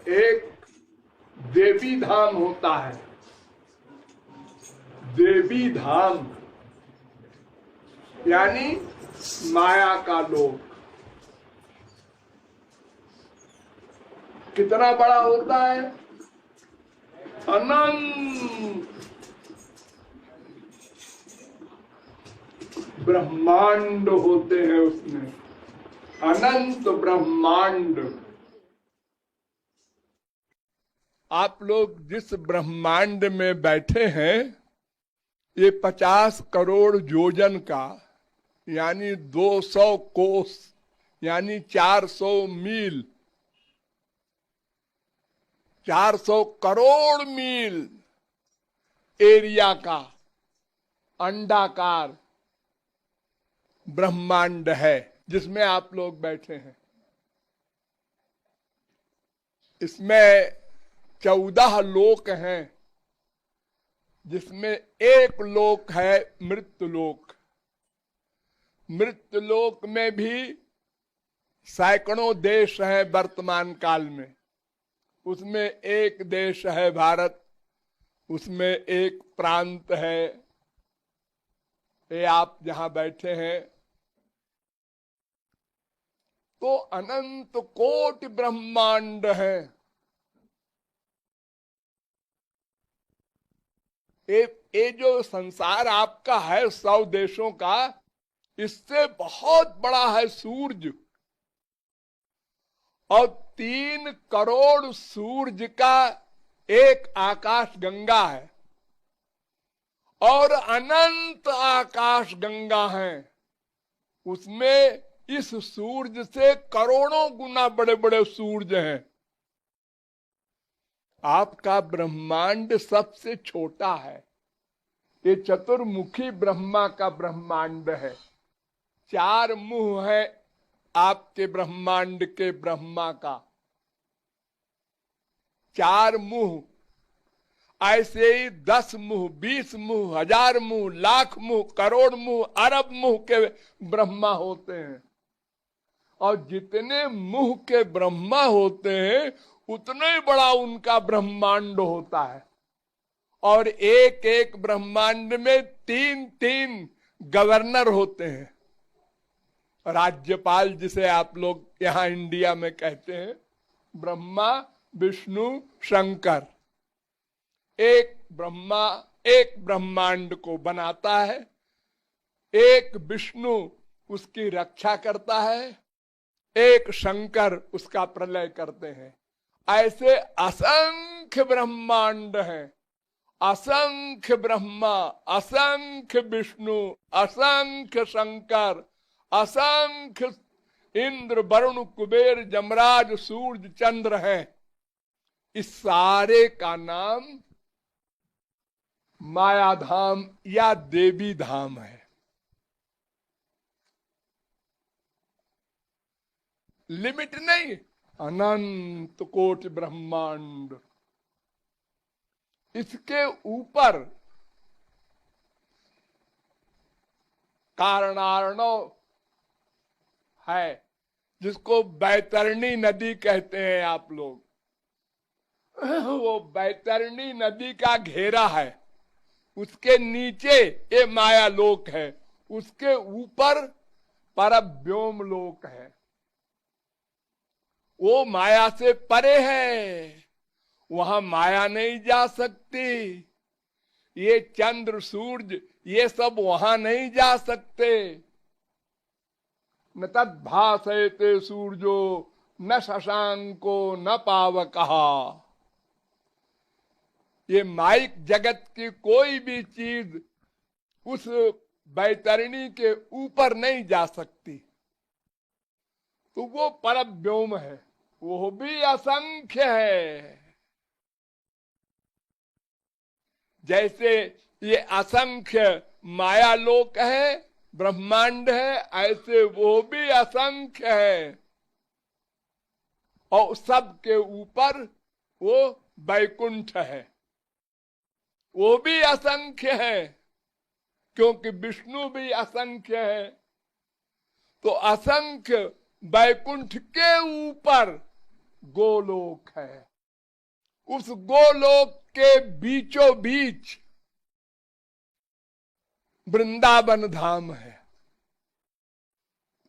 एक देवी धाम होता है। देवी धाम यानी माया का लोक। कितना बड़ा होता है? अनंत ब्रह्मांड होते हैं उसमें, अनंत ब्रह्मांड। आप लोग जिस ब्रह्मांड में बैठे हैं, ये 50 करोड़ योजन का यानी 200 कोस यानी 400 मील, 400 करोड़ मील एरिया का अंडाकार ब्रह्मांड है जिसमें आप लोग बैठे हैं। इसमें 14 लोक हैं, जिसमें एक लोक है मृत्युलोक। मृत्युलोक में भी सैकड़ों देश हैं वर्तमान काल में। उसमें एक देश है भारत, उसमें एक प्रांत है ये आप जहां बैठे हैं। तो अनंत कोटि ब्रह्मांड है। ये जो संसार आपका है 100 देशों का, इससे बहुत बड़ा है सूरज, और 3 करोड़ सूरज का एक आकाश गंगा है, और अनंत आकाश गंगा है। उसमें इस सूरज से करोड़ों गुना बड़े बड़े सूरज हैं। आपका ब्रह्मांड सबसे छोटा है। ये चतुर्मुखी ब्रह्मा का ब्रह्मांड है। 4 मुंह है आपके ब्रह्मांड के ब्रह्मा का, 4 मुंह। ऐसे ही 10 मुंह, 20 मुंह, 1000 मुंह, लाख मुंह, करोड़ मुंह, अरब मुंह के ब्रह्मा होते हैं। और जितने मुंह के ब्रह्मा होते हैं उतना ही बड़ा उनका ब्रह्मांड होता है। और एक एक ब्रह्मांड में 3-3 गवर्नर होते हैं। राज्यपाल जिसे आप लोग यहां इंडिया में कहते हैं, ब्रह्मा विष्णु शंकर। एक ब्रह्मा एक ब्रह्मांड को बनाता है, एक विष्णु उसकी रक्षा करता है, एक शंकर उसका प्रलय करते हैं। ऐसे असंख्य ब्रह्मांड हैं। असंख्य ब्रह्मा, असंख्य विष्णु, असंख्य शंकर, असंख्य इंद्र वरुण कुबेर जमराज सूर्य चंद्र हैं। इस सारे का नाम मायाधाम या देवी धाम है। लिमिट नहीं, अनंत कोटि ब्रह्मांड। इसके ऊपर कारणार्णव है, जिसको बैतरणी नदी कहते हैं आप लोग। वो बैतरणी नदी का घेरा है, उसके नीचे ये माया लोक है, उसके ऊपर परव्योम लोक है। वो माया से परे है, वहां माया नहीं जा सकती। ये चंद्र सूरज ये सब वहां नहीं जा सकते। न तद भासयते सूर्यो न शशांको न पावकहा। ये माइक जगत की कोई भी चीज उस बैतरणी के ऊपर नहीं जा सकती। तो वो परव्योम है, वो भी असंख्य है। जैसे ये असंख्य माया लोक है, ब्रह्मांड है, ऐसे वो भी असंख्य है। और सबके ऊपर वो वैकुंठ है, वो भी असंख्य है, क्योंकि विष्णु भी असंख्य है। तो असंख्य वैकुंठ के ऊपर गोलोक है। उस गोलोक के बीचों बीच वृंदावन धाम है,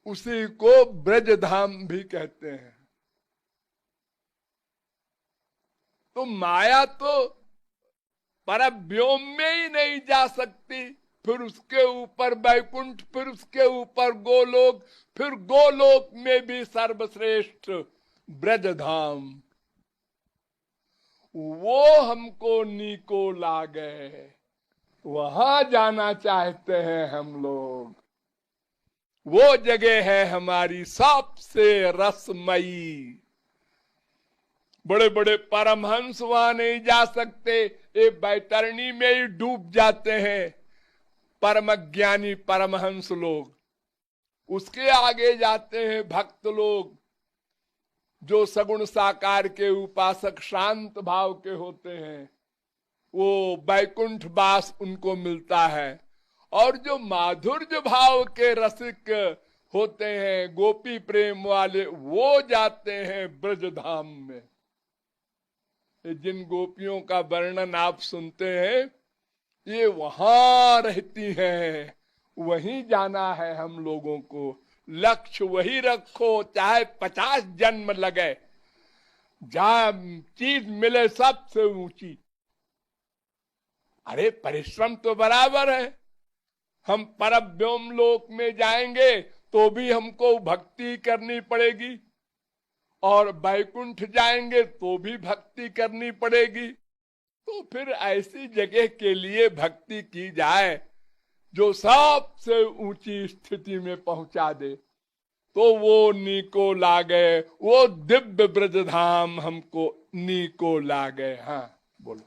उसी को ब्रज धाम भी कहते हैं। तो माया तो परव्योम में ही नहीं जा सकती, फिर उसके ऊपर वैकुंठ, फिर उसके ऊपर गोलोक, फिर गोलोक में भी सर्वश्रेष्ठ ब्रज धाम, वो हमको नीको लागे, वहां जाना चाहते हैं हम लोग। वो जगह है हमारी सबसे रसमयी। बड़े बड़े परमहंस वहां नहीं जा सकते, ये बैतरणी में ही डूब जाते हैं परम ज्ञानी परमहंस लोग। उसके आगे जाते हैं भक्त लोग, जो सगुण साकार के उपासक शांत भाव के होते हैं, वो वैकुंठ वास उनको मिलता है। और जो माधुर्य भाव के रसिक होते हैं, गोपी प्रेम वाले, वो जाते हैं ब्रजधाम में। जिन गोपियों का वर्णन आप सुनते हैं, ये वहां रहती हैं, वहीं जाना है हम लोगों को। लक्ष्य वही रखो, चाहे 50 जन्म लगे, जहां चीज मिले सबसे ऊंची। अरे परिश्रम तो बराबर है, हम परव्योम लोक में जाएंगे तो भी हमको भक्ति करनी पड़ेगी, और वैकुंठ जाएंगे तो भी भक्ति करनी पड़ेगी। तो फिर ऐसी जगह के लिए भक्ति की जाए जो सबसे ऊंची स्थिति में पहुंचा दे, तो वो नीको लागे, वो दिव्य ब्रजधाम हमको नीको लागे। हाँ बोलो।